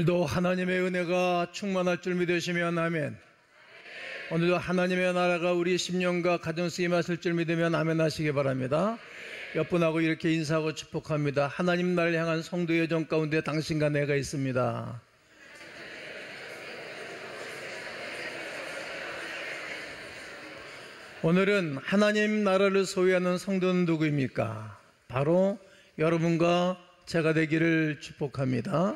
오늘도 하나님의 은혜가 충만할 줄 믿으시면 아멘. 오늘도 하나님의 나라가 우리 심령과 가정 속에 임하실 줄 믿으면 아멘 하시기 바랍니다. 옆분하고 이렇게 인사하고 축복합니다. 하나님 나라를 향한 성도의 정 가운데 당신과 내가 있습니다. 오늘은 하나님 나라를 소유하는 성도는 누구입니까? 바로 여러분과 제가 되기를 축복합니다.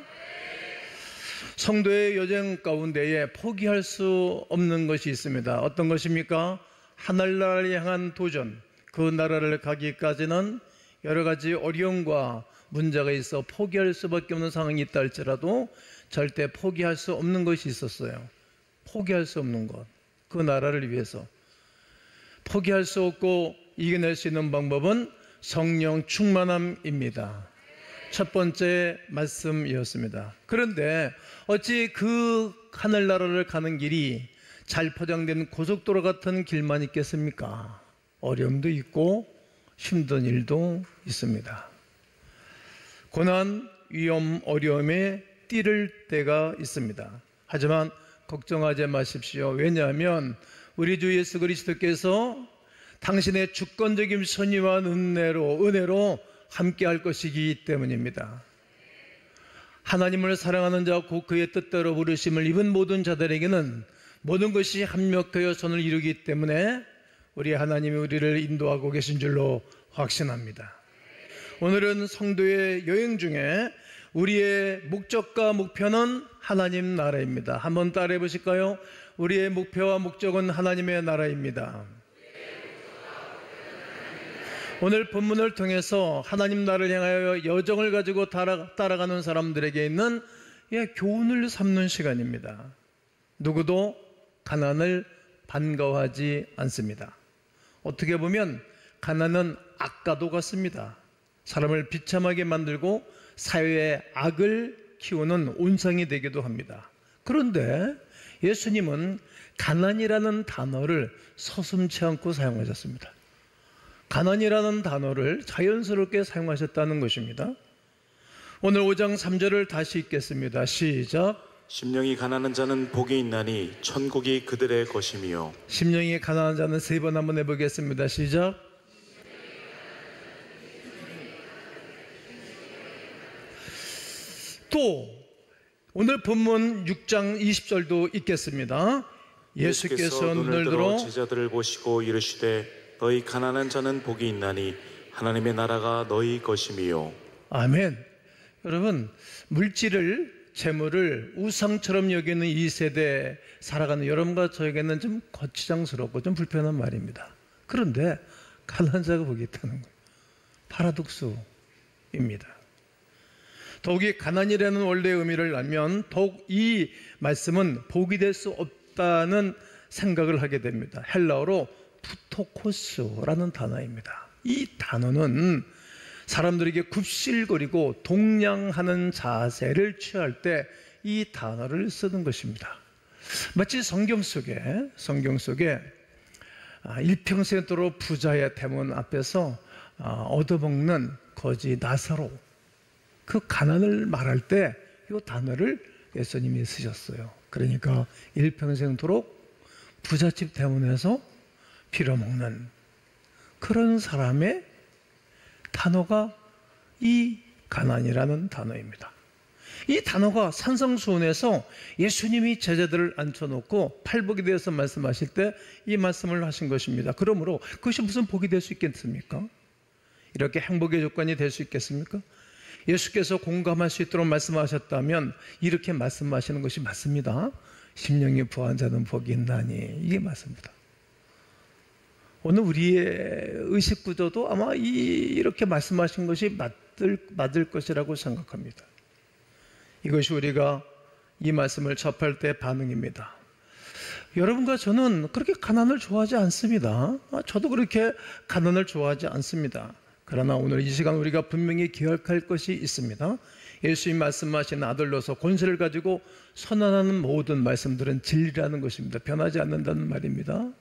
성도의 여정 가운데에 포기할 수 없는 것이 있습니다. 어떤 것입니까? 하늘나라를 향한 도전. 그 나라를 가기까지는 여러 가지 어려움과 문제가 있어 포기할 수밖에 없는 상황이 있다 할지라도 절대 포기할 수 없는 것이 있었어요. 포기할 수 없는 것. 그 나라를 위해서. 포기할 수 없고 이겨낼 수 있는 방법은 성령 충만함입니다. 첫 번째 말씀이었습니다. 그런데 어찌 그 하늘나라를 가는 길이 잘 포장된 고속도로 같은 길만 있겠습니까? 어려움도 있고 힘든 일도 있습니다. 고난, 위험, 어려움에 뛰를 때가 있습니다. 하지만 걱정하지 마십시오. 왜냐하면 우리 주 예수 그리스도께서 당신의 주권적인 선의와 은혜로 함께 할 것이기 때문입니다. 하나님을 사랑하는 자 곧 그의 뜻대로 부르심을 입은 모든 자들에게는 모든 것이 합력하여 선을 이루기 때문에 우리 하나님이 우리를 인도하고 계신 줄로 확신합니다. 오늘은 성도의 여행 중에 우리의 목적과 목표는 하나님 나라입니다. 한번 따라해 보실까요? 우리의 목표와 목적은 하나님의 나라입니다. 오늘 본문을 통해서 하나님 나라를 향하여 여정을 가지고 따라가는 사람들에게 있는 교훈을 삼는 시간입니다. 누구도 가난을 반가워하지 않습니다. 어떻게 보면 가난은 악과도 같습니다. 사람을 비참하게 만들고 사회의 악을 키우는 온상이 되기도 합니다. 그런데 예수님은 가난이라는 단어를 서슴지 않고 사용하셨습니다. 가난이라는 단어를 자연스럽게 사용하셨다는 것입니다. 오늘 5장 3절을 다시 읽겠습니다. 시작. 심령이 가난한 자는 복이 있나니 천국이 그들의 것이며. 심령이 가난한 자는 세 번 한번 해보겠습니다. 시작. 또 오늘 본문 6장 20절도 읽겠습니다. 예수께서 눈을 들어 제자들을 보시고 이르시되 너희 가난한 자는 복이 있나니 하나님의 나라가 너희 것이미요. 아멘. 여러분, 물질을, 재물을 우상처럼 여기는 이 세대에 살아가는 여러분과 저에게는 좀 거추장스럽고 좀 불편한 말입니다. 그런데 가난한 자가 복이 있다는 거예요. 파라독스입니다. 더욱이 가난이라는 원래의 의미를 알면 더욱 이 말씀은 복이 될 수 없다는 생각을 하게 됩니다. 헬라어로 푸토코스라는 단어입니다. 이 단어는 사람들에게 굽실거리고 동냥하는 자세를 취할 때 이 단어를 쓰는 것입니다. 마치 성경 속에 일평생도록 부자의 대문 앞에서 얻어먹는 거지 나사로, 그 가난을 말할 때 이 단어를 예수님이 쓰셨어요. 그러니까 일평생도록 부잣집 대문에서 빌어먹는 그런 사람의 단어가 이 가난이라는 단어입니다. 이 단어가 산성수훈에서 예수님이 제자들을 앉혀놓고 팔복에 대해서 말씀하실 때 이 말씀을 하신 것입니다. 그러므로 그것이 무슨 복이 될 수 있겠습니까? 이렇게 행복의 조건이 될 수 있겠습니까? 예수께서 공감할 수 있도록 말씀하셨다면 이렇게 말씀하시는 것이 맞습니다. 심령이 부한 자는 복이 있나니, 이게 맞습니다. 오늘 우리의 의식구조도 아마 이렇게 말씀하신 것이 맞을 것이라고 생각합니다. 이것이 우리가 이 말씀을 접할 때 반응입니다. 여러분과 저는 그렇게 가난을 좋아하지 않습니다. 저도 그렇게 가난을 좋아하지 않습니다. 그러나 오늘 이 시간 우리가 분명히 기억할 것이 있습니다. 예수님 말씀하신 아들로서 권세를 가지고 선언하는 모든 말씀들은 진리라는 것입니다. 변하지 않는다는 말입니다.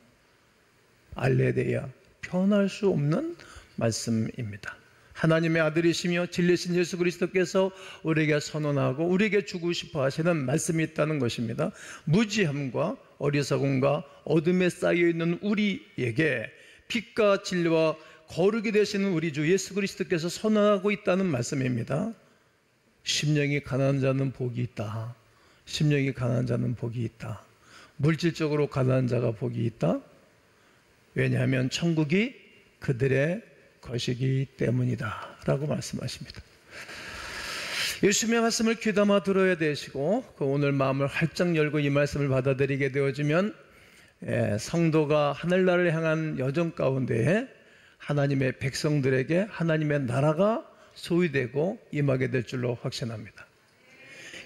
알레데야, 변할 수 없는 말씀입니다. 하나님의 아들이시며 진리신 예수 그리스도께서 우리에게 선언하고 우리에게 주고 싶어 하시는 말씀이 있다는 것입니다. 무지함과 어리석음과 어둠에 쌓여있는 우리에게 빛과 진리와 거룩이 되시는 우리 주 예수 그리스도께서 선언하고 있다는 말씀입니다. 심령이 가난한 자는 복이 있다. 심령이 가난한 자는 복이 있다. 물질적으로 가난한 자가 복이 있다. 왜냐하면 천국이 그들의 것이기 때문이다 라고 말씀하십니다. 예수님의 말씀을 귀담아 들어야 되시고 오늘 마음을 활짝 열고 이 말씀을 받아들이게 되어지면 성도가 하늘나라를 향한 여정 가운데에 하나님의 백성들에게 하나님의 나라가 소유되고 임하게 될 줄로 확신합니다.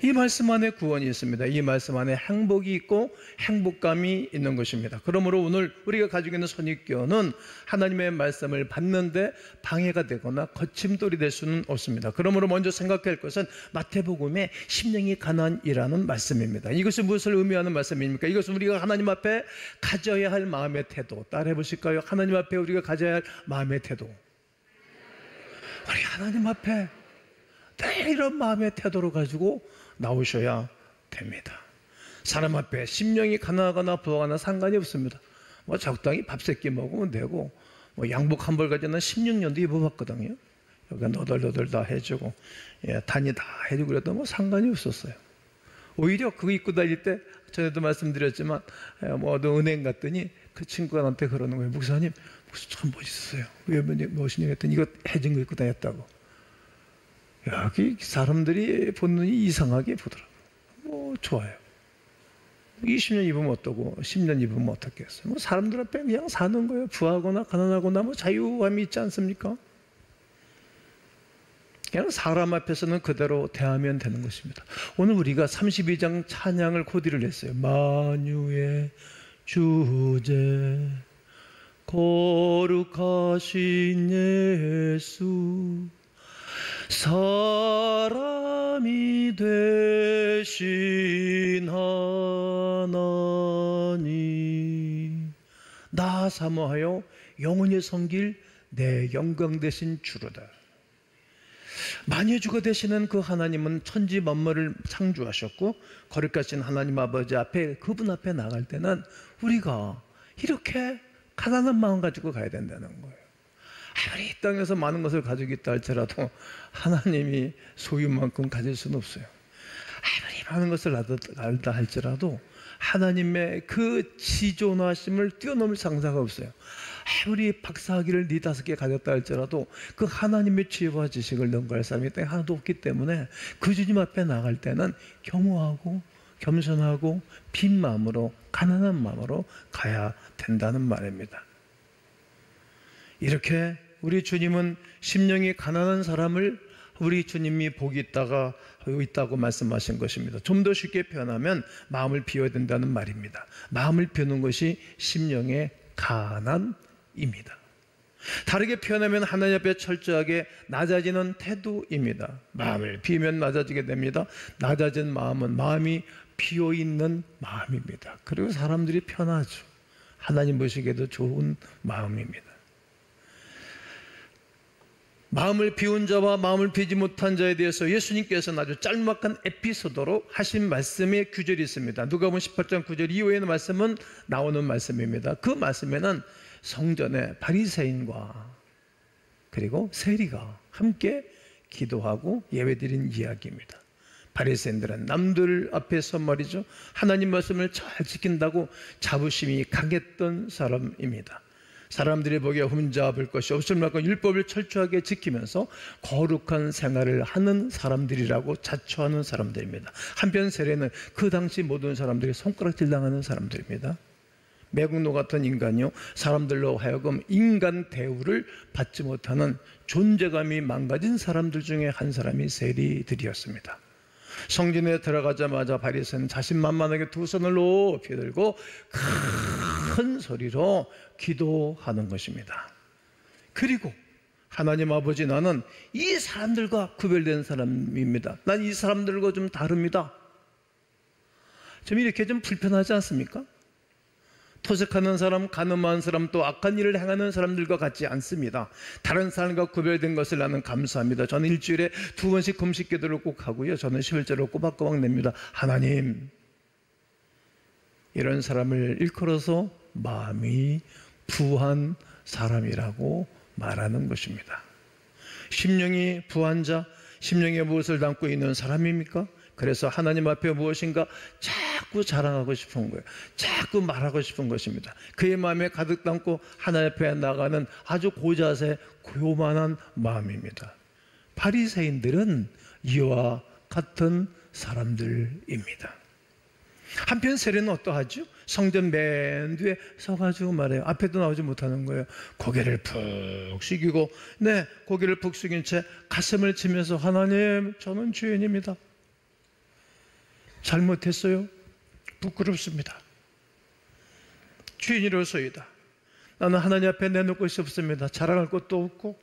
이 말씀 안에 구원이 있습니다. 이 말씀 안에 행복이 있고 행복감이 있는 것입니다. 그러므로 오늘 우리가 가지고 있는 선입견은 하나님의 말씀을 받는데 방해가 되거나 거침돌이 될 수는 없습니다. 그러므로 먼저 생각할 것은 마태복음의 심령이 가난이라는 말씀입니다. 이것이 무엇을 의미하는 말씀입니까? 이것은 우리가 하나님 앞에 가져야 할 마음의 태도, 따라해 보실까요? 하나님 앞에 우리가 가져야 할 마음의 태도. 우리 하나님 앞에 늘 이런 마음의 태도를 가지고 나오셔야 됩니다. 사람 앞에 심령이 가난하거나 부하거나 상관이 없습니다. 적당히 밥 세끼 먹으면 되고 양복 한 벌 가지고 난 16년도 입어봤거든요. 여기가 너덜너덜 다 해주고 단이 다 해주고 그래도 상관이 없었어요. 오히려 그거 입고 다닐 때 전에도 말씀드렸지만 어떤 은행 갔더니 그 친구가 나한테 그러는 거예요. 목사님 참 멋있었어요. 왜 멋있냐 했더니 이거 해진 거 입고 다녔다고. 여기 사람들이 본 눈이 이상하게 보더라고요. 좋아요. 20년 입으면 어떠고 10년 입으면 어떻겠어요? 사람들 앞에 그냥 사는 거예요. 부하거나 가난하거나 자유함이 있지 않습니까? 그냥 사람 앞에서는 그대로 대하면 되는 것입니다. 오늘 우리가 32장 찬양을 코디를 했어요. 만유의 주제 거룩하신 예수 사람이 되신 하나님 나 사모하여 영원히 섬길 내 영광 되신 주로다. 만유주가 되시는 그 하나님은 천지 만물을 창조하셨고 거룩하신 하나님 아버지 앞에 그분 앞에 나갈 때는 우리가 이렇게 가난한 마음 가지고 가야 된다는 거예요. 아무리 이 땅에서 많은 것을 가지고 있다 할지라도 하나님이 소유만큼 가질 수는 없어요. 아무리 많은 것을 알다 할지라도 하나님의 그 지존하심을 뛰어넘을 상사가 없어요. 아무리 박사학위를 4-5개 가졌다 할지라도 그 하나님의 지혜와 지식을 능가할 사람이 땅에 하나도 없기 때문에 그 주님 앞에 나갈 때는 겸허하고 겸손하고 빈 마음으로 가난한 마음으로 가야 된다는 말입니다. 이렇게 우리 주님은 심령이 가난한 사람을 우리 주님이 복이 있다고 말씀하신 것입니다. 좀 더 쉽게 표현하면 마음을 비워야 된다는 말입니다. 마음을 비우는 것이 심령의 가난입니다. 다르게 표현하면 하나님 앞에 철저하게 낮아지는 태도입니다. 마음을 비우면 낮아지게 됩니다. 낮아진 마음은 마음이 비어있는 마음입니다. 그리고 사람들이 편하죠. 하나님 보시기에도 좋은 마음입니다. 마음을 비운 자와 마음을 비지 못한 자에 대해서 예수님께서는 아주 짤막한 에피소드로 하신 말씀의 구절이 있습니다. 누가복음 18장 9절 이후에는 말씀은 나오는 말씀입니다. 그 말씀에는 성전에 바리새인과 그리고 세리가 함께 기도하고 예배드린 이야기입니다. 바리새인들은 남들 앞에서 말이죠, 하나님 말씀을 잘 지킨다고 자부심이 강했던 사람입니다. 사람들이 보기에 흠잡을 것이 없을 만큼 율법을 철저하게 지키면서 거룩한 생활을 하는 사람들이라고 자처하는 사람들입니다. 한편 세례는 그 당시 모든 사람들이 손가락질 당하는 사람들입니다. 매국노 같은 인간이요, 사람들로 하여금 인간 대우를 받지 못하는 존재감이 망가진 사람들 중에 한 사람이 세리들이었습니다. 성전에 들어가자마자 바리새인은 자신만만하게 두 손을 높이 들고 큰 소리로 기도하는 것입니다. 그리고 하나님 아버지, 나는 이 사람들과 구별된 사람입니다. 난 이 사람들과 좀 다릅니다. 좀 이렇게 좀 불편하지 않습니까? 토색하는 사람, 간음하는 사람, 또 악한 일을 행하는 사람들과 같지 않습니다. 다른 사람과 구별된 것을 나는 감사합니다. 저는 일주일에 2번씩 금식 기도를 꼭 하고요. 저는 11조를 꼬박꼬박 냅니다. 하나님, 이런 사람을 일컬어서 마음이 부한 사람이라고 말하는 것입니다. 심령이 부한 자, 심령에 무엇을 담고 있는 사람입니까? 그래서 하나님 앞에 무엇인가 자꾸 자랑하고 싶은 거예요. 자꾸 말하고 싶은 것입니다. 그의 마음에 가득 담고 하나님 앞에 나가는 아주 고자세, 고요만한 마음입니다. 바리새인들은 이와 같은 사람들입니다. 한편 세례는 어떠하죠? 성전 맨 뒤에 서가지고 말해요. 앞에도 나오지 못하는 거예요. 고개를 푹 숙이고, 고개를 푹 숙인 채 가슴을 치면서 하나님, 저는 죄인입니다. 잘못했어요. 부끄럽습니다. 죄인으로서이다. 나는 하나님 앞에 내놓을 것이 없습니다. 자랑할 것도 없고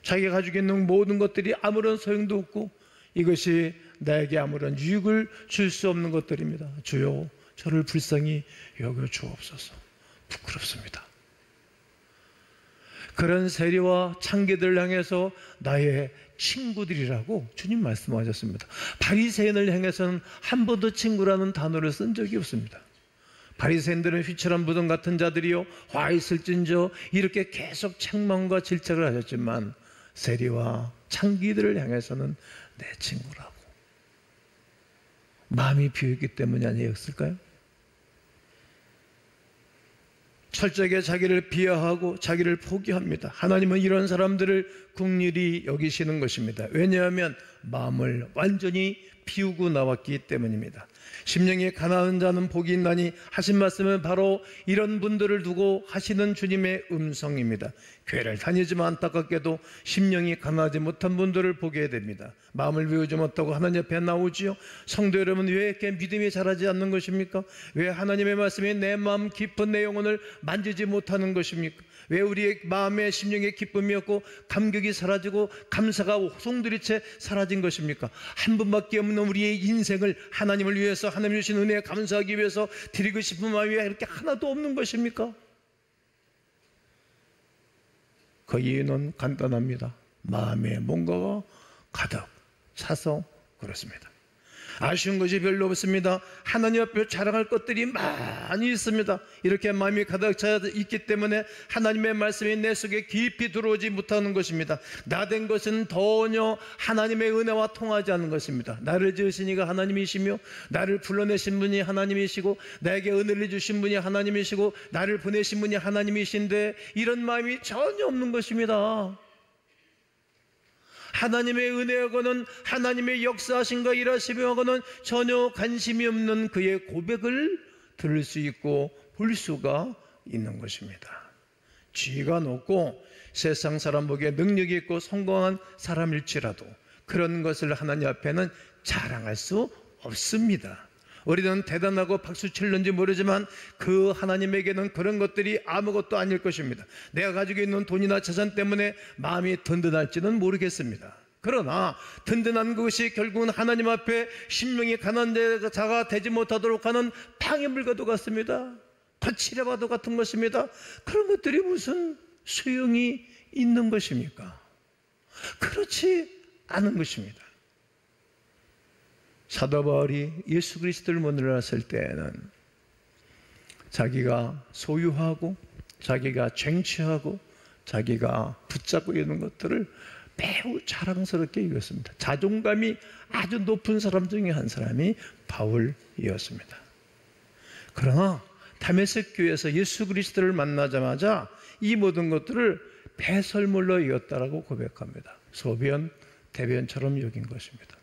자기가 가지고 있는 모든 것들이 아무런 소용도 없고 이것이 나에게 아무런 유익을 줄 수 없는 것들입니다. 주여, 저를 불쌍히 여겨 주옵소서. 부끄럽습니다. 그런 세리와 창기들을 향해서 나의 친구들이라고 주님 말씀하셨습니다. 바리새인을 향해서는 한 번도 친구라는 단어를 쓴 적이 없습니다. 바리새인들은 휘철한 무덤 같은 자들이요 화 있을진저 이렇게 계속 책망과 질책을 하셨지만 세리와 창기들을 향해서는 내 친구라고 마음이 비었기 때문이 아니었을까요? 철저하게 자기를 비하하고 자기를 포기합니다. 하나님은 이런 사람들을 긍휼히 여기시는 것입니다. 왜냐하면 마음을 완전히 비우고 나왔기 때문입니다. 심령이 가난한 자는 복이 있나니 하신 말씀은 바로 이런 분들을 두고 하시는 주님의 음성입니다. 교회를 다니지만 안타깝게도 심령이 가난하지 못한 분들을 보게 됩니다. 마음을 비우지 못하고 하나님 앞에 나오지요. 성도 여러분, 왜 이렇게 믿음이 자라지 않는 것입니까? 왜 하나님의 말씀이 내 마음 깊은 내 영혼을 만지지 못하는 것입니까? 왜 우리의 마음의 심령의 기쁨이 없고 감격이 사라지고 감사가 송두리째 사라진 것입니까? 한 분밖에 없는 우리의 인생을 하나님을 위해서 하나님 주신 은혜에 감사하기 위해서 드리고 싶은 마음이 왜 이렇게 하나도 없는 것입니까? 그 이유는 간단합니다. 마음에 뭔가가 가득 차서 그렇습니다. 아쉬운 것이 별로 없습니다. 하나님 앞에 자랑할 것들이 많이 있습니다. 이렇게 마음이 가득 차 있기 때문에 하나님의 말씀이 내 속에 깊이 들어오지 못하는 것입니다. 나된 것은 전혀 하나님의 은혜와 통하지 않는 것입니다. 나를 지으신 이가 하나님이시며 나를 불러내신 분이 하나님이시고 나에게 은혜를 주신 분이 하나님이시고 나를 보내신 분이 하나님이신데 이런 마음이 전혀 없는 것입니다. 하나님의 은혜하고는 하나님의 역사하심과 일하심하고는 전혀 관심이 없는 그의 고백을 들을 수 있고 볼 수가 있는 것입니다. 지위가 높고 세상 사람 보기에 능력이 있고 성공한 사람일지라도 그런 것을 하나님 앞에는 자랑할 수 없습니다. 우리는 대단하고 박수 칠는지 모르지만 그 하나님에게는 그런 것들이 아무것도 아닐 것입니다. 내가 가지고 있는 돈이나 재산 때문에 마음이 든든할지는 모르겠습니다. 그러나 든든한 것이 결국은 하나님 앞에 심령이 가난한 자가 되지 못하도록 하는 방해물과도 같습니다. 거칠어봐도 같은 것입니다. 그런 것들이 무슨 소용이 있는 것입니까? 그렇지 않은 것입니다. 사도 바울이 예수 그리스도를 만났을 때에는 자기가 소유하고 자기가 쟁취하고 자기가 붙잡고 있는 것들을 매우 자랑스럽게 여겼습니다. 자존감이 아주 높은 사람 중에 한 사람이 바울이었습니다. 그러나 다메섹 교회에서 예수 그리스도를 만나자마자 이 모든 것들을 배설물로 여겼다라고 고백합니다. 소변, 대변처럼 여긴 것입니다.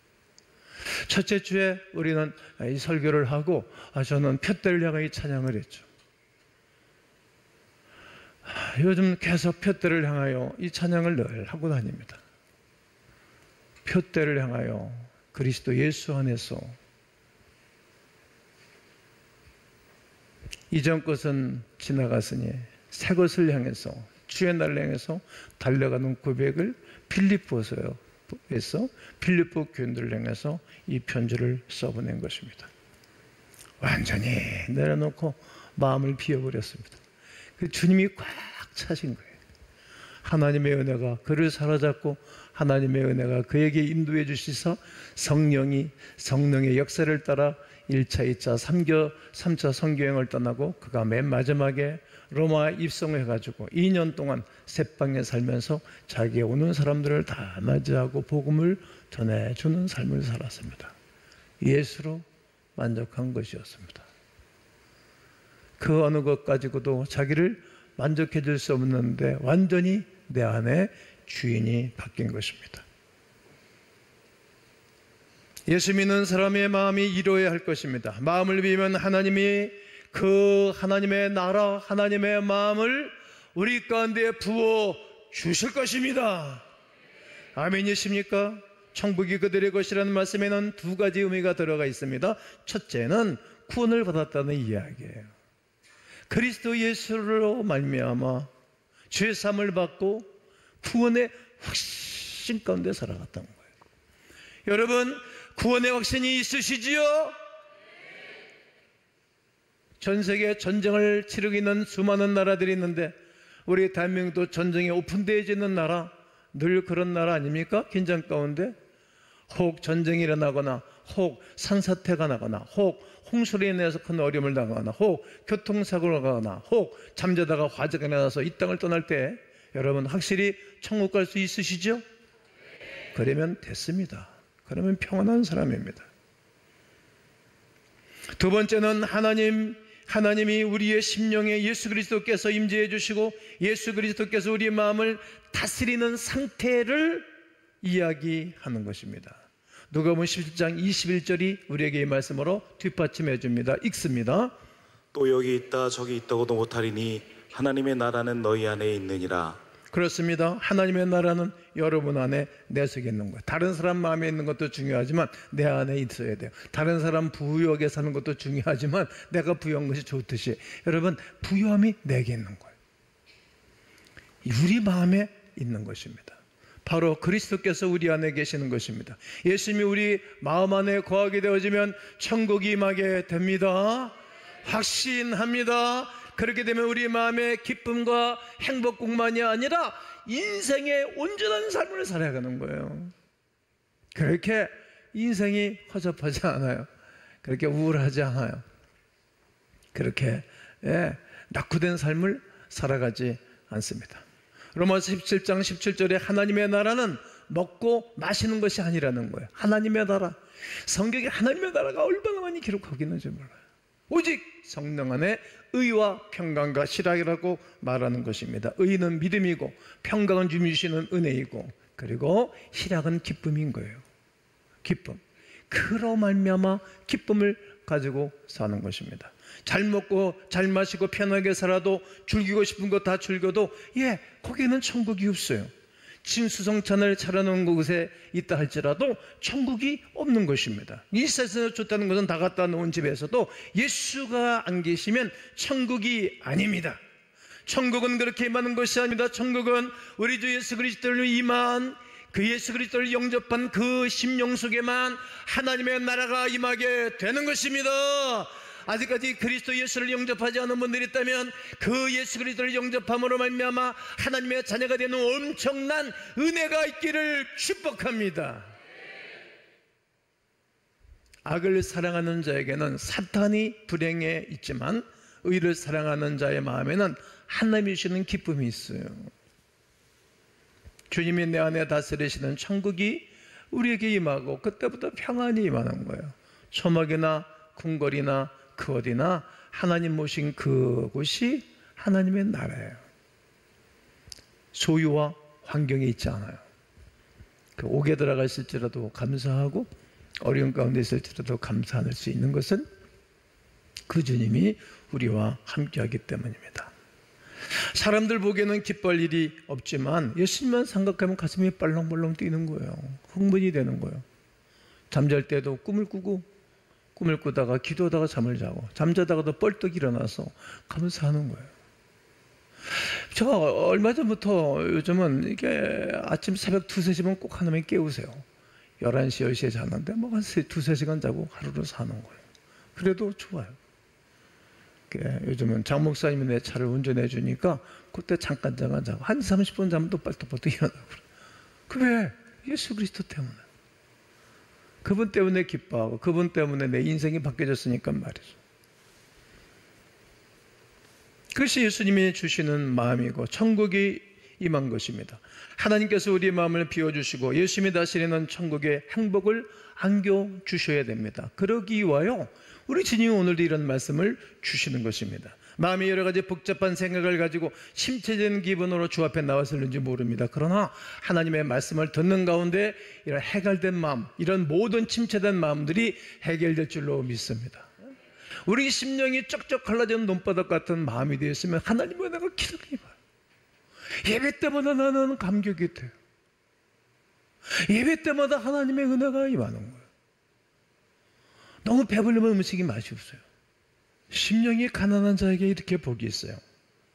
첫째 주에 우리는 이 설교를 하고 저는 푯대를 향하여 찬양을 했죠. 요즘 계속 푯대를 향하여 이 찬양을 늘 하고 다닙니다. 푯대를 향하여 그리스도 예수 안에서 이전 것은 지나갔으니 새 것을 향해서 주의 날을 향해서 달려가는 고백을 필리포에서 필리포 교인들을 향해서 이 편지를 써보낸 것입니다. 완전히 내려놓고 마음을 비워버렸습니다. 그 주님이 꽉 차신 거예요. 하나님의 은혜가 그를 사로잡고 하나님의 은혜가 그에게 인도해 주시서 성령의 역사를 따라 1차, 2차, 3차 선교행을 떠나고 그가 맨 마지막에 로마에 입성해가지고 2년 동안 새방에 살면서 자기의 오는 사람들을 다 맞이하고 복음을 전해주는 삶을 살았습니다. 예수로 만족한 것이었습니다. 그 어느 것 가지고도 자기를 만족해 줄 수 없는데 완전히 내 안에 주인이 바뀐 것입니다. 예수 믿는 사람의 마음이 이루어야 할 것입니다. 마음을 비우면 하나님이 그 하나님의 나라, 하나님의 마음을 우리 가운데 부어 주실 것입니다. 아멘이십니까? 천국이 그들의 것이라는 말씀에는 두 가지 의미가 들어가 있습니다. 첫째는 구원을 받았다는 이야기예요. 그리스도 예수로 말미암아 죄 사함을 받고 구원의 확신 가운데 살아갔다는 거예요. 여러분, 구원의 확신이 있으시지요? 전 세계 전쟁을 치르고 있는 수많은 나라들이 있는데 우리 대한민국도 전쟁에 오픈되어지는 나라, 늘 그런 나라 아닙니까? 긴장 가운데 혹 전쟁이 일어나거나 혹 산사태가 나거나 혹 홍수로 인해서 큰 어려움을 당하거나 혹 교통사고가 나거나 혹 잠자다가 화재가 나서 이 땅을 떠날 때 여러분 확실히 천국 갈 수 있으시죠? 그러면 됐습니다. 그러면 평안한 사람입니다. 두 번째는 하나님이 우리의 심령에 예수 그리스도께서 임재해 주시고 예수 그리스도께서 우리의 마음을 다스리는 상태를 이야기하는 것입니다. 누가복음 17장 21절이 우리에게 이 말씀으로 뒷받침해 줍니다. 읽습니다. 또 여기 있다 저기 있다고도 못하리니 하나님의 나라는 너희 안에 있느니라. 그렇습니다. 하나님의 나라는 여러분 안에 내 속에 있는 거예요. 다른 사람 마음에 있는 것도 중요하지만 내 안에 있어야 돼요. 다른 사람 부유하게 사는 것도 중요하지만 내가 부유한 것이 좋듯이 여러분 부유함이 내게 있는 거예요. 우리 마음에 있는 것입니다. 바로 그리스도께서 우리 안에 계시는 것입니다. 예수님이 우리 마음 안에 거하게 되어지면 천국이 임하게 됩니다. 확신합니다. 그렇게 되면 우리 마음의 기쁨과 행복뿐만이 아니라 인생의 온전한 삶을 살아가는 거예요. 그렇게 인생이 허접하지 않아요. 그렇게 우울하지 않아요. 그렇게 낙후된 삶을 살아가지 않습니다. 로마서 17장 17절에 하나님의 나라는 먹고 마시는 것이 아니라는 거예요. 하나님의 나라. 성경에 하나님의 나라가 얼마나 많이 기록하고 있는지 몰라요. 오직 성령 안에 의와 평강과 실학이라고 말하는 것입니다. 의는 믿음이고 평강은 주시는 은혜이고 그리고 실학은 기쁨인 거예요. 기쁨. 그로 말미암아 기쁨을 가지고 사는 것입니다. 잘 먹고 잘 마시고 편하게 살아도 즐기고 싶은 거 다 즐겨도 거기에는 천국이 없어요. 진수성찬을 차려놓은 곳에 있다 할지라도 천국이 없는 것입니다. 이 세상에서 좋다는 것은 다 갖다 놓은 집에서도 예수가 안 계시면 천국이 아닙니다. 천국은 그렇게 임하는 것이 아닙니다. 천국은 우리 주 예수 그리스도를 임한 그 예수 그리스도를 영접한 그 심령 속에만 하나님의 나라가 임하게 되는 것입니다. 아직까지 그리스도 예수를 영접하지 않은 분들이 있다면 그 예수 그리스도를 영접함으로 말미암아 하나님의 자녀가 되는 엄청난 은혜가 있기를 축복합니다. 악을 사랑하는 자에게는 사탄이 불행에 있지만 의를 사랑하는 자의 마음에는 하나님이 주시는 기쁨이 있어요. 주님이 내 안에 다스리시는 천국이 우리에게 임하고 그때부터 평안이 임하는 거예요. 초막이나 궁궐이나 그 어디나 하나님 모신 그곳이 하나님의 나라예요. 소유와 환경에 있지 않아요. 그 옥에 들어가 있을지라도 감사하고 어려운 가운데 있을지라도 감사할 수 있는 것은 그 주님이 우리와 함께하기 때문입니다. 사람들 보기에는 기뻐할 일이 없지만 예수님만 생각하면 가슴이 빨렁빨렁 뛰는 거예요. 흥분이 되는 거예요. 잠잘 때도 꿈을 꾸다가 기도하다가 잠을 자고 잠자다가도 뻘떡 일어나서 감사하는 거예요. 제가 얼마 전부터 요즘은 이게 아침 새벽 2-3시면 꼭 하나님 깨우세요. 11시, 10시에 자는데 뭐 한 2-3시간 자고 하루를 사는 거예요. 그래도 좋아요. 요즘은 장 목사님이 내 차를 운전해 주니까 그때 잠깐 자고 한 30분 자면 또 빨떡빨떡 일어나고 그래. 예수 그리스도 때문에. 그분 때문에 기뻐하고 그분 때문에 내 인생이 바뀌어졌으니까 말이죠. 그것이 예수님이 주시는 마음이고 천국이 임한 것입니다. 하나님께서 우리의 마음을 비워주시고 예수님이 다스리는 천국의 행복을 안겨주셔야 됩니다. 그러기 위하여 우리 주님이 오늘도 이런 말씀을 주시는 것입니다. 마음이 여러 가지 복잡한 생각을 가지고 심체적인 기분으로 주 앞에 나왔을는지 모릅니다. 그러나 하나님의 말씀을 듣는 가운데 이런 해결된 마음, 이런 모든 침체된 마음들이 해결될 줄로 믿습니다. 우리 심령이 쩍쩍 갈라지는 논바닥 같은 마음이 되었으면 하나님의 은혜가 기다리기 바랍니다. 예배 때마다 나는 감격이 돼요. 예배 때마다 하나님의 은혜가 임하는 거예요. 너무 배부르면 음식이 맛이 없어요. 심령이 가난한 자에게 이렇게 복이 있어요.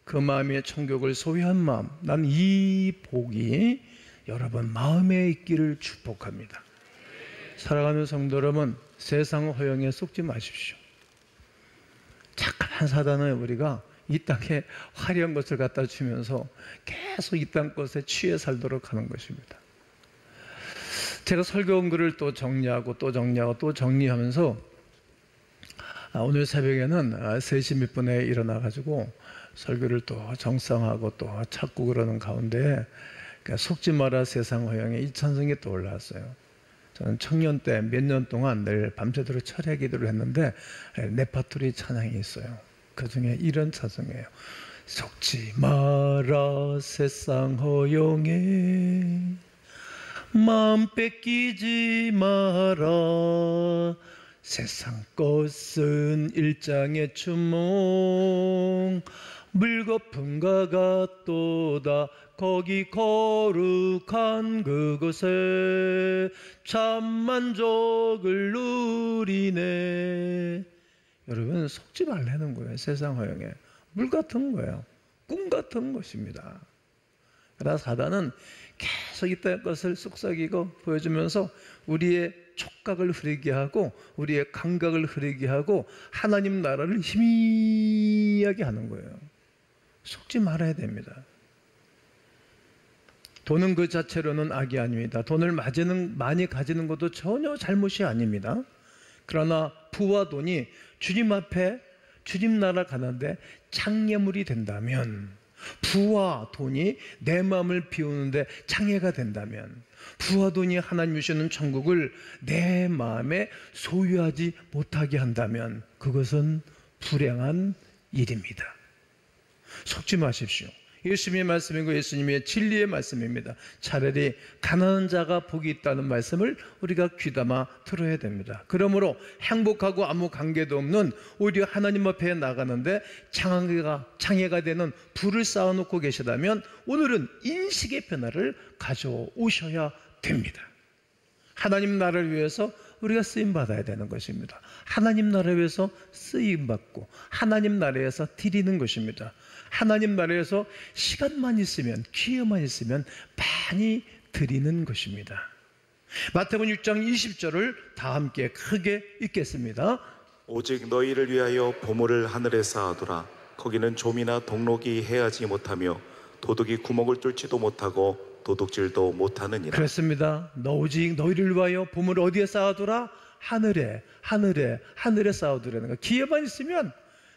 그 마음의 천국을 소유한 마음, 난 이 복이 여러분 마음에 있기를 축복합니다. 사랑하는 성도 여러분, 세상 허영에 속지 마십시오. 착한 사단은 우리가 이 땅에 화려한 것을 갖다 주면서 계속 이 땅 것에 취해 살도록 하는 것입니다. 제가 설교 온 글을 또 정리하고 또 정리하고 또 정리하면서 오늘 새벽에는 3시 몇 분에 일어나가지고 설교를 또 정상하고 또 찾고 그러는 가운데 속지 마라 세상 허영에 이 찬송이 또 올라왔어요. 저는 청년 때 몇 년 동안 늘 밤새도록 철야 기도를 했는데 레파토리 찬양이 있어요. 그 중에 이런 찬송이에요. 속지 마라 세상 허영에 마음 뺏기지 마라 세상 것은 일장의 추몽 물거품과 같도다 거기 거룩한 그곳에 참 만족을 누리네. 여러분 속지 말라는 거예요. 세상 허영에 물 같은 거예요. 꿈 같은 것입니다. 그러나 사단은 계속 이딴 것을 쏙삭이고 보여주면서 우리의 촉각을 흐리게 하고 우리의 감각을 흐리게 하고 하나님 나라를 희미하게 하는 거예요. 속지 말아야 됩니다. 돈은 그 자체로는 악이 아닙니다. 돈을 많이 가지는 것도 전혀 잘못이 아닙니다. 그러나 부와 돈이 주님 앞에 주님 나라 가는데 장애물이 된다면, 부와 돈이 내 마음을 비우는데 장애가 된다면, 부와 돈이 하나님 주시는 천국을 내 마음에 소유하지 못하게 한다면 그것은 불행한 일입니다. 속지 마십시오. 예수님의 말씀이고 예수님의 진리의 말씀입니다. 차라리 가난한 자가 복이 있다는 말씀을 우리가 귀담아 들어야 됩니다. 그러므로 행복하고 아무 관계도 없는 오히려 하나님 앞에 나가는데 장애가 되는 불을 쌓아놓고 계시다면 오늘은 인식의 변화를 가져오셔야 됩니다. 하나님 나라를 위해서 우리가 쓰임받아야 되는 것입니다. 하나님 나라를 위해서 쓰임받고 하나님 나라에서 드리는 것입니다. 하나님 나라에서 시간만 있으면, 기회만 있으면 많이 드리는 것입니다. 마태복음 6장 20절을 다 함께 크게 읽겠습니다. 오직 너희를 위하여 보물을 하늘에 쌓아두라. 거기는 좀이나 동록이 해하지 못하며 도둑이 구멍을 뚫지도 못하고 도둑질도 못하느니라. 그렇습니다. 오직 너희를 위하여 보물을 어디에 쌓아두라? 하늘에 쌓아두라는 거예요. 기회만 있으면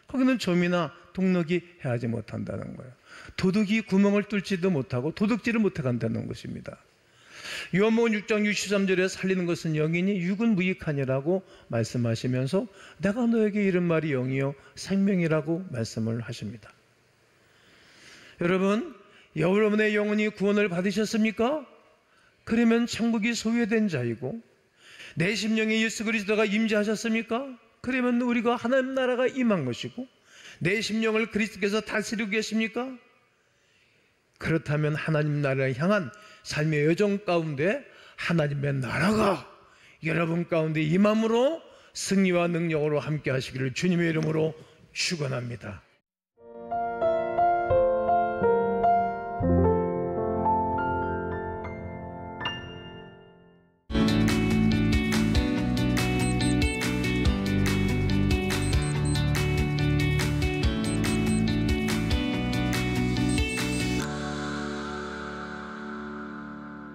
거기는 좀이나 동록이 해하지 못한다는 거예요. 도둑이 구멍을 뚫지도 못하고 도둑질을 못해간다는 것입니다. 요한복음 6장 63절에 살리는 것은 영이니 육은 무익하니라고 말씀하시면서 내가 너에게 이른 말이 영이요 생명이라고 말씀을 하십니다. 여러분의 영혼이 구원을 받으셨습니까? 그러면 천국이 소유된 자이고 내 심령에 예수 그리스도가 임재하셨습니까? 그러면 우리가 하나님 나라가 임한 것이고 내 심령을 그리스도께서 다스리고 계십니까? 그렇다면 하나님 나라를 향한 삶의 여정 가운데 하나님의 나라가 여러분 가운데 임함으로 승리와 능력으로 함께 하시기를 주님의 이름으로 축원합니다.